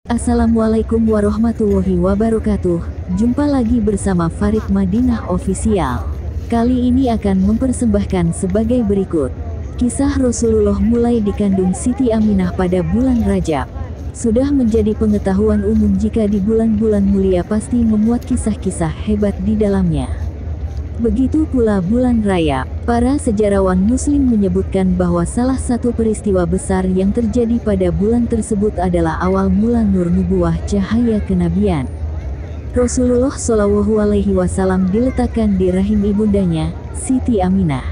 Assalamualaikum warahmatullahi wabarakatuh. Jumpa lagi bersama Farid Madinah Official. Kali ini akan mempersembahkan sebagai berikut. Kisah Rasulullah mulai dikandung Siti Aminah pada bulan Rajab. Sudah menjadi pengetahuan umum jika di bulan-bulan mulia pasti memuat kisah-kisah hebat di dalamnya. Begitu pula bulan Rajab. Para sejarawan muslim menyebutkan bahwa salah satu peristiwa besar yang terjadi pada bulan tersebut adalah awal mula nur nubuwah cahaya kenabian. Rasulullah Shallallahu Alaihi Wasallam diletakkan di rahim ibundanya, Siti Aminah.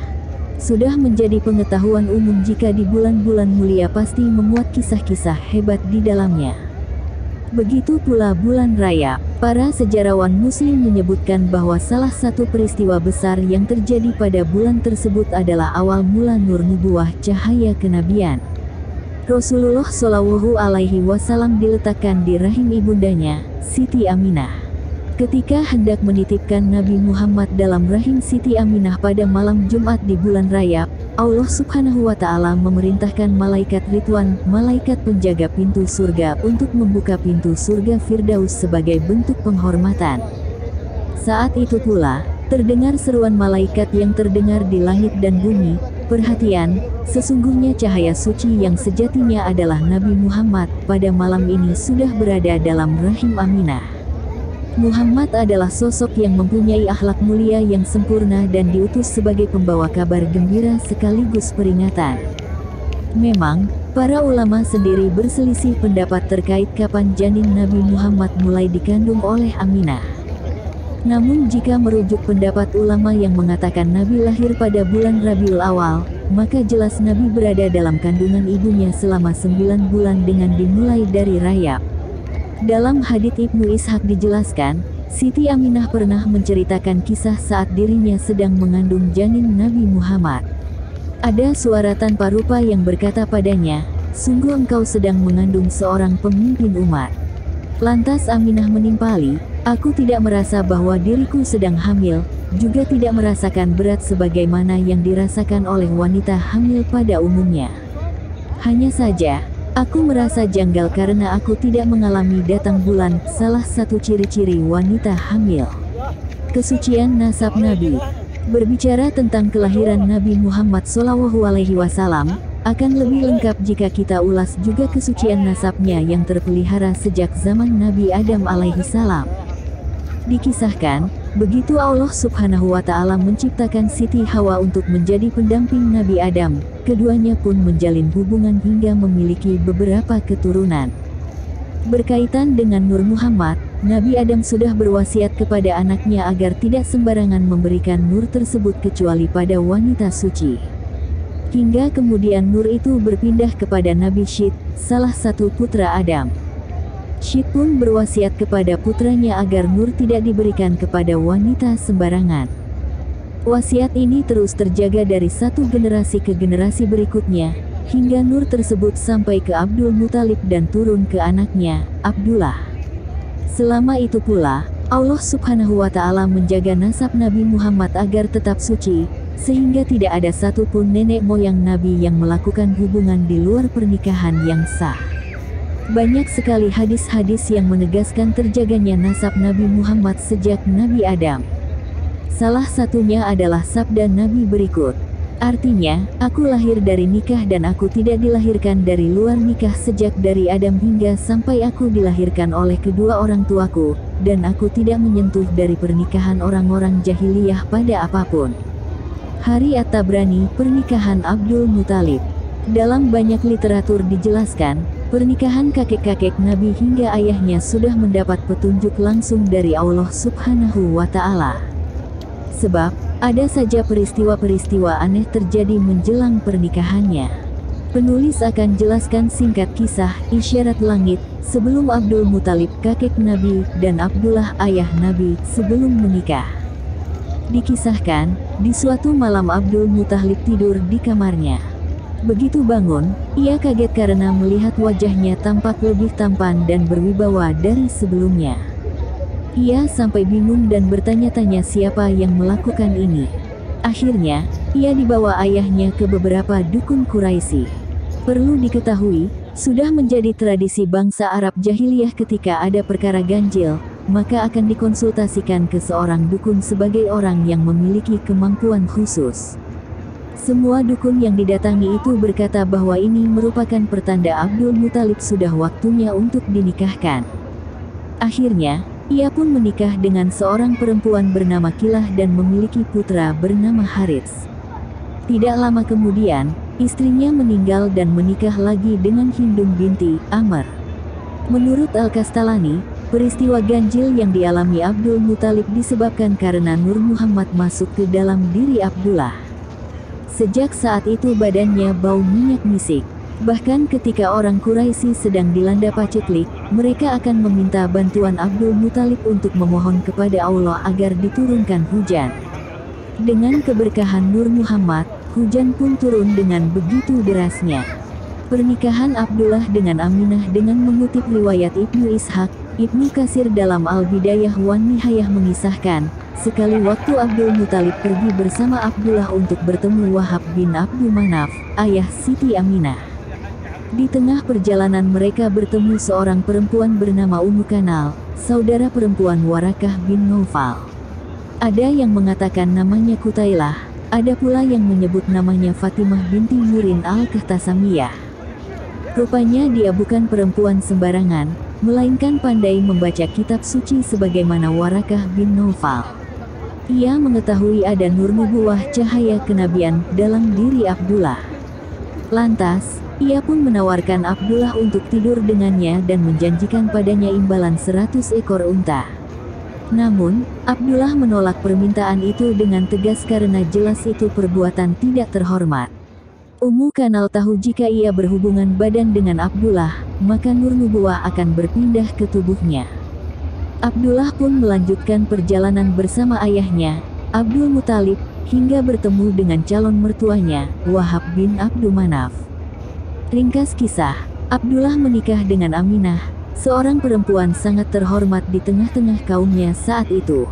Sudah menjadi pengetahuan umum jika di bulan-bulan mulia pasti memuat kisah-kisah hebat di dalamnya. Begitu pula bulan Rajab. Para sejarawan muslim menyebutkan bahwa salah satu peristiwa besar yang terjadi pada bulan tersebut adalah awal mula nur nubuwah cahaya kenabian. Rasulullah Shallallahu Alaihi Wasallam diletakkan di rahim ibundanya, Siti Aminah. Ketika hendak menitipkan Nabi Muhammad dalam rahim Siti Aminah pada malam Jumat di bulan Rajab, Allah Subhanahu wa Ta'ala memerintahkan malaikat Ridwan, malaikat penjaga pintu surga, untuk membuka pintu surga Firdaus sebagai bentuk penghormatan. Saat itu pula, terdengar seruan malaikat yang terdengar di langit dan bumi, "Perhatian, sesungguhnya cahaya suci yang sejatinya adalah Nabi Muhammad, pada malam ini sudah berada dalam rahim Aminah." Muhammad adalah sosok yang mempunyai akhlak mulia yang sempurna dan diutus sebagai pembawa kabar gembira sekaligus peringatan. Memang, para ulama sendiri berselisih pendapat terkait kapan janin Nabi Muhammad mulai dikandung oleh Aminah. Namun jika merujuk pendapat ulama yang mengatakan Nabi lahir pada bulan Rabiul Awal, maka jelas Nabi berada dalam kandungan ibunya selama 9 bulan dengan dimulai dari Rajab. Dalam hadits Ibnu Ishaq dijelaskan, Siti Aminah pernah menceritakan kisah saat dirinya sedang mengandung janin Nabi Muhammad. Ada suara tanpa rupa yang berkata padanya, "Sungguh engkau sedang mengandung seorang pemimpin umat." Lantas Aminah menimpali, "Aku tidak merasa bahwa diriku sedang hamil, juga tidak merasakan berat sebagaimana yang dirasakan oleh wanita hamil pada umumnya. Hanya saja, aku merasa janggal karena aku tidak mengalami datang bulan, salah satu ciri-ciri wanita hamil." Kesucian nasab Nabi. Berbicara tentang kelahiran Nabi Muhammad SAW, akan lebih lengkap jika kita ulas juga kesucian nasabnya yang terpelihara sejak zaman Nabi Adam alaihissalam. Dikisahkan, begitu Allah Subhanahu wa Ta'ala menciptakan Siti Hawa untuk menjadi pendamping Nabi Adam, keduanya pun menjalin hubungan hingga memiliki beberapa keturunan. Berkaitan dengan Nur Muhammad, Nabi Adam sudah berwasiat kepada anaknya agar tidak sembarangan memberikan nur tersebut kecuali pada wanita suci. Hingga kemudian nur itu berpindah kepada Nabi Syed, salah satu putra Adam. Syed pun berwasiat kepada putranya agar nur tidak diberikan kepada wanita sembarangan. Wasiat ini terus terjaga dari satu generasi ke generasi berikutnya, hingga nur tersebut sampai ke Abdul Muthalib dan turun ke anaknya, Abdullah. Selama itu pula, Allah Subhanahu wa Ta'ala menjaga nasab Nabi Muhammad agar tetap suci, sehingga tidak ada satupun nenek moyang Nabi yang melakukan hubungan di luar pernikahan yang sah. Banyak sekali hadis-hadis yang menegaskan terjaganya nasab Nabi Muhammad sejak Nabi Adam. Salah satunya adalah sabda Nabi berikut. Artinya, aku lahir dari nikah dan aku tidak dilahirkan dari luar nikah sejak dari Adam hingga sampai aku dilahirkan oleh kedua orang tuaku, dan aku tidak menyentuh dari pernikahan orang-orang jahiliyah pada apapun. Hari At-Tabrani, pernikahan Abdul Muthalib. Dalam banyak literatur dijelaskan, pernikahan kakek-kakek Nabi hingga ayahnya sudah mendapat petunjuk langsung dari Allah Subhanahu wa Ta'ala. Sebab, ada saja peristiwa-peristiwa aneh terjadi menjelang pernikahannya. Penulis akan jelaskan singkat kisah isyarat langit sebelum Abdul Muthalib kakek Nabi dan Abdullah ayah Nabi sebelum menikah. Dikisahkan, di suatu malam Abdul Muthalib tidur di kamarnya. Begitu bangun, ia kaget karena melihat wajahnya tampak lebih tampan dan berwibawa dari sebelumnya. Ia sampai bingung dan bertanya-tanya siapa yang melakukan ini. Akhirnya, ia dibawa ayahnya ke beberapa dukun Quraisy. Perlu diketahui, Sudah menjadi tradisi bangsa Arab jahiliyah ketika ada perkara ganjil, maka akan dikonsultasikan ke seorang dukun sebagai orang yang memiliki kemampuan khusus. Semua dukun yang didatangi itu berkata bahwa ini merupakan pertanda Abdul Muthalib sudah waktunya untuk dinikahkan. Akhirnya, ia pun menikah dengan seorang perempuan bernama Kilah dan memiliki putra bernama Harits. Tidak lama kemudian, istrinya meninggal dan menikah lagi dengan Hindum binti Amr. Menurut Al-Kastalani, peristiwa ganjil yang dialami Abdul Muthalib disebabkan karena Nur Muhammad masuk ke dalam diri Abdullah. Sejak saat itu badannya bau minyak misik. Bahkan ketika orang Quraisy sedang dilanda paceklik, mereka akan meminta bantuan Abdul Muthalib untuk memohon kepada Allah agar diturunkan hujan. Dengan keberkahan Nur Muhammad, hujan pun turun dengan begitu derasnya. Pernikahan Abdullah dengan Aminah dengan mengutip riwayat Ibnu Ishaq, Ibnu Katsir dalam Al-Bidayah wan Nihayah mengisahkan, sekali waktu Abdul Muthalib pergi bersama Abdullah untuk bertemu Wahab bin Abdul Manaf, ayah Siti Aminah. Di tengah perjalanan mereka bertemu seorang perempuan bernama Ummu Kanal, saudara perempuan Warakah bin Naufal. Ada yang mengatakan namanya Kutailah, ada pula yang menyebut namanya Fatimah binti Murin al-Kahtasamiyah. Rupanya dia bukan perempuan sembarangan, melainkan pandai membaca kitab suci sebagaimana Warakah bin Naufal. Ia mengetahui ada nur nubuwah cahaya kenabian dalam diri Abdullah. Lantas, ia pun menawarkan Abdullah untuk tidur dengannya dan menjanjikan padanya imbalan 100 ekor unta. Namun, Abdullah menolak permintaan itu dengan tegas karena jelas itu perbuatan tidak terhormat. Ummu Kanal tahu jika ia berhubungan badan dengan Abdullah, maka nur nubuwah akan berpindah ke tubuhnya. Abdullah pun melanjutkan perjalanan bersama ayahnya, Abdul Muthalib, hingga bertemu dengan calon mertuanya, Wahab bin Abdul Manaf. Ringkas kisah, Abdullah menikah dengan Aminah, seorang perempuan sangat terhormat di tengah-tengah kaumnya saat itu.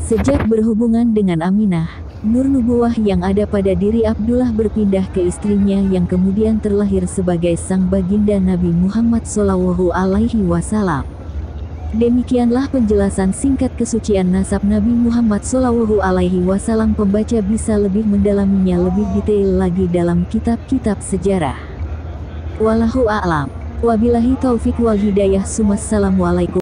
Sejak berhubungan dengan Aminah, nur nubuwah yang ada pada diri Abdullah berpindah ke istrinya yang kemudian terlahir sebagai sang baginda Nabi Muhammad SAW. Demikianlah penjelasan singkat kesucian nasab Nabi Muhammad SAW. Pembaca bisa lebih mendalaminya lebih detail lagi dalam kitab-kitab sejarah. Wallahu a'lam. Wabillahi taufik wal hidayah. Assalamualaikum.